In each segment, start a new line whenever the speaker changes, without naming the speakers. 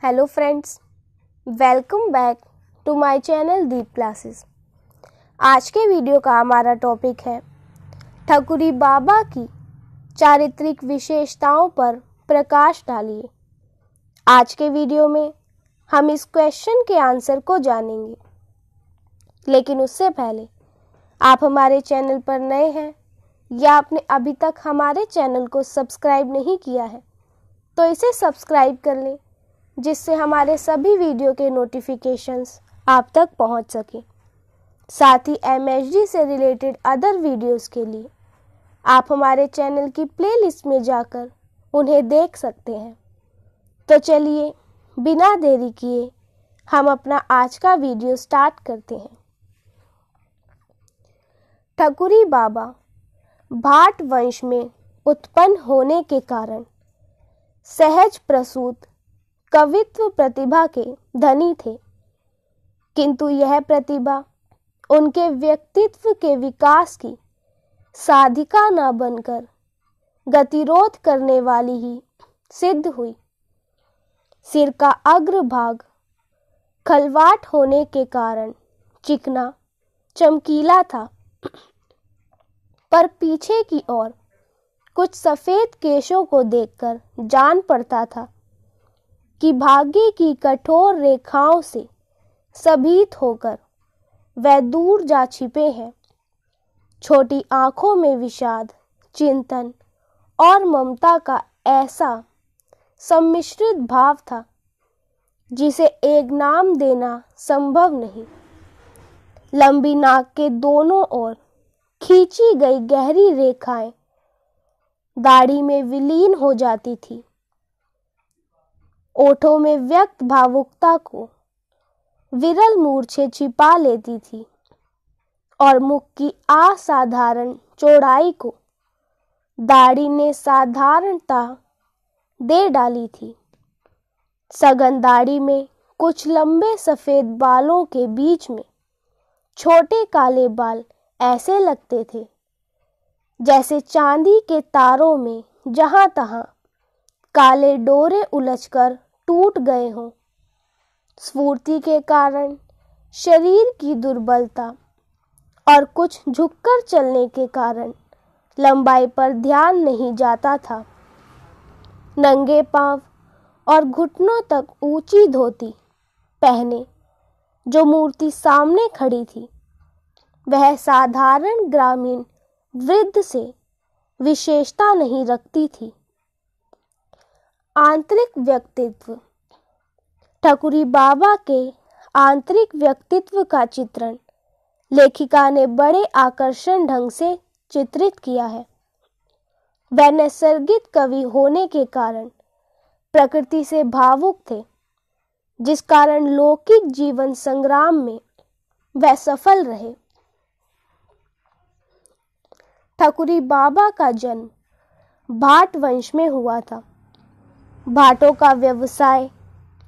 Hello friends, welcome back to my channel Deep classes. आज के video का हमारा टॉपिक है ठकुरी बाबा की चारित्रिक विशेषताओं पर प्रकाश डालिए। आज के वीडियो में हम इस क्वेश्चन के आंसर को जानेंगे, लेकिन उससे पहले आप हमारे चैनल पर नए हैं या आपने अभी तक हमारे चैनल को सब्सक्राइब नहीं किया है तो इसे सब्सक्राइब कर लें, जिससे हमारे सभी वीडियो के नोटिफिकेशंस आप तक पहुंच सके। साथ ही MHD से रिलेटेड अदर वीडियोस के लिए आप हमारे चैनल की प्लेलिस्ट में जाकर उन्हें देख सकते हैं। तो चलिए बिना देरी किए हम अपना आज का वीडियो स्टार्ट करते हैं। ठकुरी बाबा भाट वंश में उत्पन्न होने के कारण सहज प्रसूत कवित्व प्रतिभा के धनी थे, किंतु यह प्रतिभा उनके व्यक्तित्व के विकास की साधिका न बनकर गतिरोध करने वाली ही सिद्ध हुई। सिर का अग्रभाग खलवाट होने के कारण चिकना चमकीला था, पर पीछे की ओर कुछ सफेद केशों को देखकर जान पड़ता था कि भाग्य की कठोर रेखाओं से सभीत होकर वह दूर जा छिपे हैं। छोटी आंखों में विषाद, चिंतन और ममता का ऐसा सम्मिश्रित भाव था जिसे एक नाम देना संभव नहीं। लंबी नाक के दोनों ओर खींची गई गहरी रेखाएं दाढ़ी में विलीन हो जाती थी। ओठों में व्यक्त भावुकता को विरल मूर्छे छिपा लेती थी और मुख की असाधारण चौड़ाई को दाढ़ी ने साधारणता दे डाली थी। सघन दाढ़ी में कुछ लंबे सफेद बालों के बीच में छोटे काले बाल ऐसे लगते थे जैसे चांदी के तारों में जहां तहां काले डोरे उलझकर टूट गए हों। स्फूर्ति के कारण शरीर की दुर्बलता और कुछ झुककर चलने के कारण लंबाई पर ध्यान नहीं जाता था। नंगे पांव और घुटनों तक ऊंची धोती पहने जो मूर्ति सामने खड़ी थी, वह साधारण ग्रामीण वृद्ध से विशेषता नहीं रखती थी। आंतरिक व्यक्तित्व। ठकुरी बाबा के आंतरिक व्यक्तित्व का चित्रण लेखिका ने बड़े आकर्षण ढंग से चित्रित किया है। वह नैसर्गिक कवि होने के कारण प्रकृति से भावुक थे, जिस कारण लौकिक जीवन संग्राम में वह सफल रहे। ठकुरी बाबा का जन्म भाट वंश में हुआ था। भाटों का व्यवसाय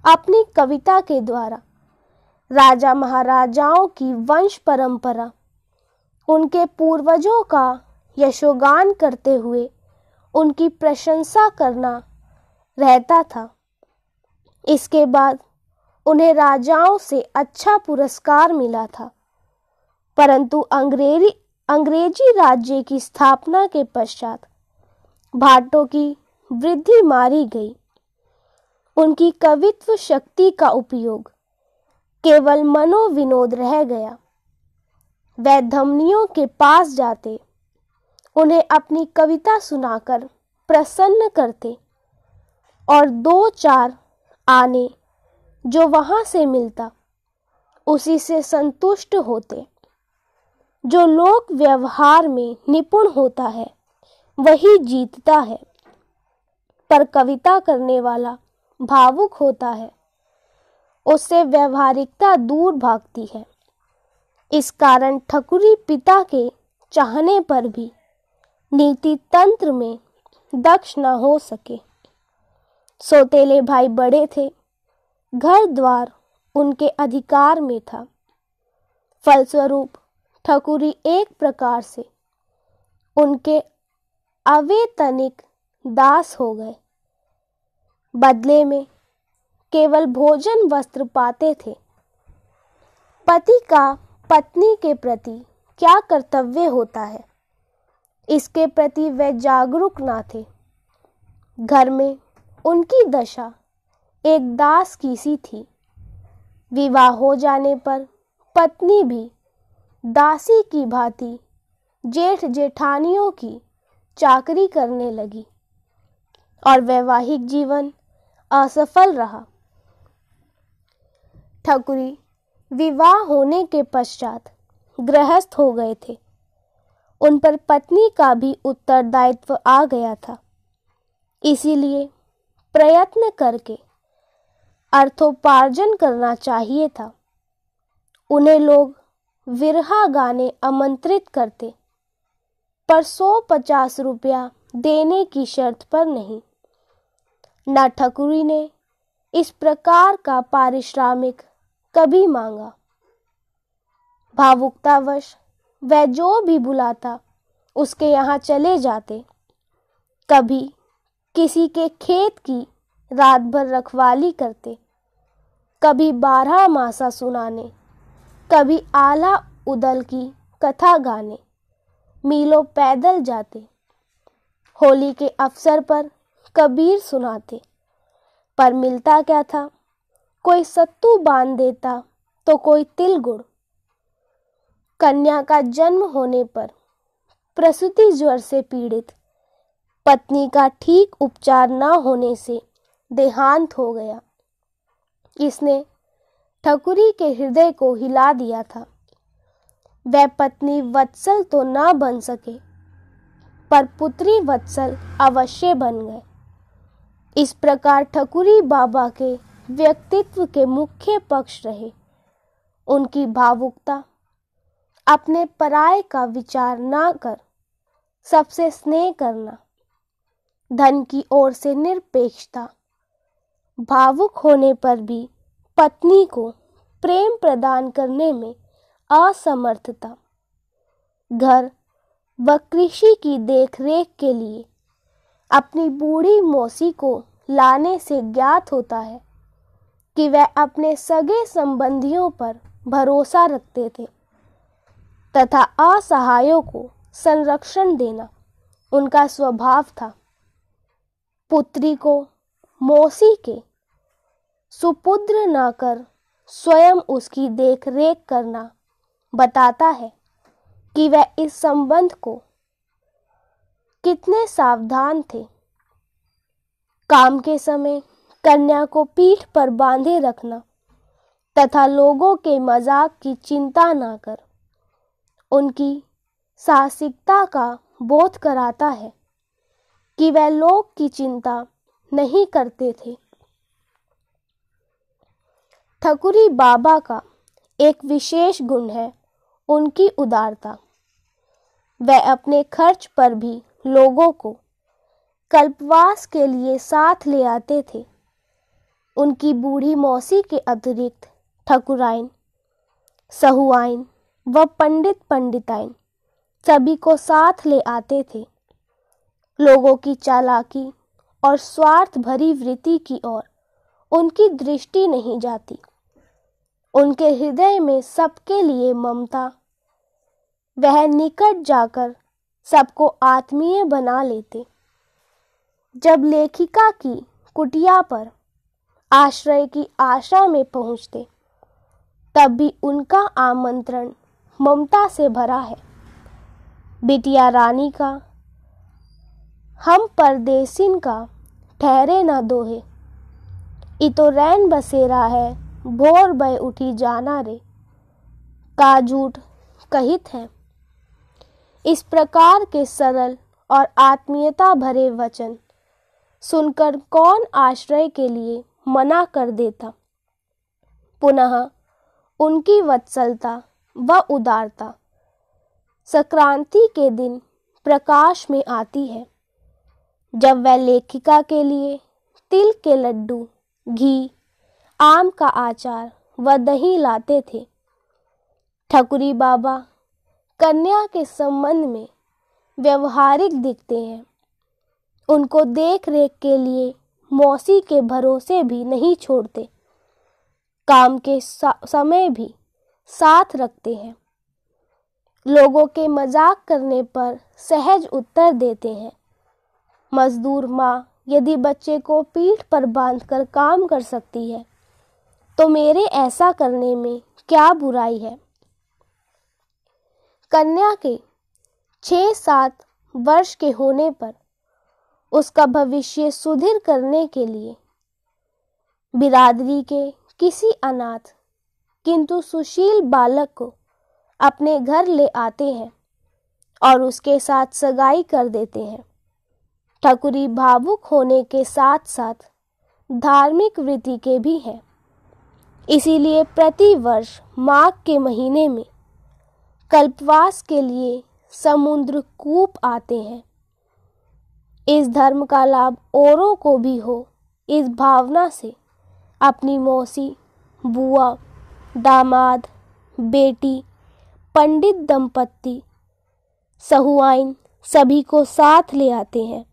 अपनी कविता के द्वारा राजा महाराजाओं की वंश परंपरा, उनके पूर्वजों का यशोगान करते हुए उनकी प्रशंसा करना रहता था। इसके बाद उन्हें राजाओं से अच्छा पुरस्कार मिला था, परंतु अंग्रेजी राज्य की स्थापना के पश्चात भाटों की वृद्धि मारी गई। उनकी कवित्व शक्ति का उपयोग केवल मनोविनोद रह गया। वह धमनियों के पास जाते, उन्हें अपनी कविता सुनाकर प्रसन्न करते और 2-4 आने जो वहां से मिलता उसी से संतुष्ट होते। जो लोक व्यवहार में निपुण होता है वही जीतता है, पर कविता करने वाला भावुक होता है, उससे व्यवहारिकता दूर भागती है। इस कारण ठकुरी पिता के चाहने पर भी नीति तंत्र में दक्ष न हो सके। सौतेले भाई बड़े थे, घर द्वार उनके अधिकार में था। फलस्वरूप ठकुरी एक प्रकार से उनके अवैतनिक दास हो गए। बदले में केवल भोजन वस्त्र पाते थे। पति का पत्नी के प्रति क्या कर्तव्य होता है, इसके प्रति वे जागरूक ना थे। घर में उनकी दशा एक दास की सी थी। विवाह हो जाने पर पत्नी भी दासी की भांति जेठ जेठानियों की चाकरी करने लगी और वैवाहिक जीवन असफल रहा। ठकुरी विवाह होने के पश्चात गृहस्थ हो गए थे। उन पर पत्नी का भी उत्तरदायित्व आ गया था। इसीलिए प्रयत्न करके अर्थोपार्जन करना चाहिए था। उन्हें लोग विरहा गाने आमंत्रित करते, पर 150 रुपया देने की शर्त पर नहीं। न ठकुरी ने इस प्रकार का पारिश्रमिक कभी मांगा। भावुकतावश वह जो भी बुलाता उसके यहाँ चले जाते। कभी किसी के खेत की रात भर रखवाली करते, कभी 12 मासा सुनाने, कभी आला उदल की कथा गाने मीलों पैदल जाते। होली के अवसर पर कबीर सुनाते, पर मिलता क्या था? कोई सत्तू बांध देता तो कोई तिल गुड़। कन्या का जन्म होने पर प्रसूति ज्वर से पीड़ित पत्नी का ठीक उपचार न होने से देहांत हो गया। इसने ठकुरी के हृदय को हिला दिया था। वह पत्नी वत्सल तो न बन सके, पर पुत्री वत्सल अवश्य बन गए। इस प्रकार ठकुरी बाबा के व्यक्तित्व के मुख्य पक्ष रहे उनकी भावुकता, अपने पराये का विचार ना कर सबसे स्नेह करना, धन की ओर से निरपेक्षता, भावुक होने पर भी पत्नी को प्रेम प्रदान करने में असमर्थता, घर व कृषि की देखरेख के लिए अपनी बूढ़ी मौसी को लाने से ज्ञात होता है कि वह अपने सगे संबंधियों पर भरोसा रखते थे तथा असहायों को संरक्षण देना उनका स्वभाव था। पुत्री को मौसी के सुपुत्र न कर स्वयं उसकी देखरेख करना बताता है कि वह इस संबंध को कितने सावधान थे। काम के समय कन्या को पीठ पर बांधे रखना तथा लोगों के मजाक की चिंता न कर उनकी साहसिकता का बोध कराता है कि वह लोग की चिंता नहीं करते थे। ठकुरी बाबा का एक विशेष गुण है उनकी उदारता। वह अपने खर्च पर भी लोगों को कल्पवास के लिए साथ ले आते थे। उनकी बूढ़ी मौसी के अतिरिक्त ठकुराइन, सहुआइन व पंडित पंडिताइन सभी को साथ ले आते थे। लोगों की चालाकी और स्वार्थ भरी वृत्ति की ओर उनकी दृष्टि नहीं जाती। उनके हृदय में सबके लिए ममता। वह निकट जाकर सबको आत्मीय बना लेते। जब लेखिका की कुटिया पर आश्रय की आशा में पहुंचते, तब भी उनका आमंत्रण ममता से भरा है। बिटिया रानी का हम परदेसिन का ठहरे न दोहे, इतो रैन बसेरा है भोर भय उठी जाना रे, का झूठ कहित है। इस प्रकार के सरल और आत्मीयता भरे वचन सुनकर कौन आश्रय के लिए मना कर देता। पुनः उनकी वत्सलता व उदारता संक्रांति के दिन प्रकाश में आती है, जब वह लेखिका के लिए तिल के लड्डू, घी, आम का अचार व दही लाते थे। ठकुरी बाबा कन्या के संबंध में व्यवहारिक दिखते हैं। उनको देख रेख के लिए मौसी के भरोसे भी नहीं छोड़ते, काम के समय भी साथ रखते हैं। लोगों के मजाक करने पर सहज उत्तर देते हैं। मजदूर माँ यदि बच्चे को पीठ पर बांधकर काम कर सकती है तो मेरे ऐसा करने में क्या बुराई है। कन्या के 6-7 वर्ष के होने पर उसका भविष्य सुदृढ़ करने के लिए बिरादरी के किसी अनाथ किंतु सुशील बालक को अपने घर ले आते हैं और उसके साथ सगाई कर देते हैं। ठकुरी भावुक होने के साथ साथ धार्मिक वृत्ति के भी हैं। इसीलिए प्रति वर्ष माघ के महीने में कल्पवास के लिए समुद्र कूप आते हैं। इस धर्म का लाभ औरों को भी हो, इस भावना से अपनी मौसी, बुआ, दामाद, बेटी, पंडित दंपत्ति, सहुआइन सभी को साथ ले आते हैं।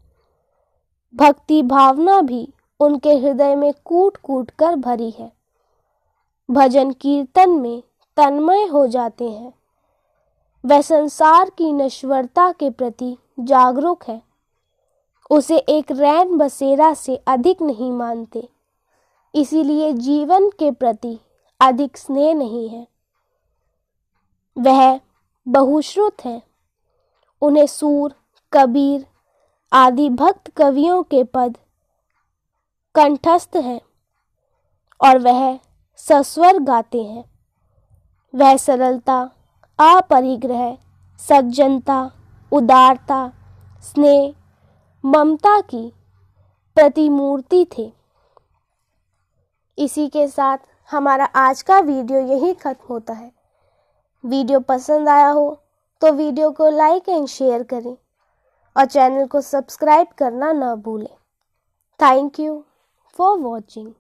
भक्ति भावना भी उनके हृदय में कूट कूट कर भरी है। भजन कीर्तन में तन्मय हो जाते हैं। वह संसार की नश्वरता के प्रति जागरूक है, उसे एक रैन बसेरा से अधिक नहीं मानते, इसीलिए जीवन के प्रति अधिक स्नेह नहीं है। वह बहुश्रुत है, उन्हें सूर, कबीर आदि भक्त कवियों के पद कंठस्थ हैं और वह सस्वर गाते हैं। वह सरलता, अपरिग्रह, सज्जनता, उदारता, स्नेह, ममता की प्रतिमूर्ति थे। इसी के साथ हमारा आज का वीडियो यहीं खत्म होता है। वीडियो पसंद आया हो तो वीडियो को लाइक एंड शेयर करें और चैनल को सब्सक्राइब करना न भूलें। Thank you for watching.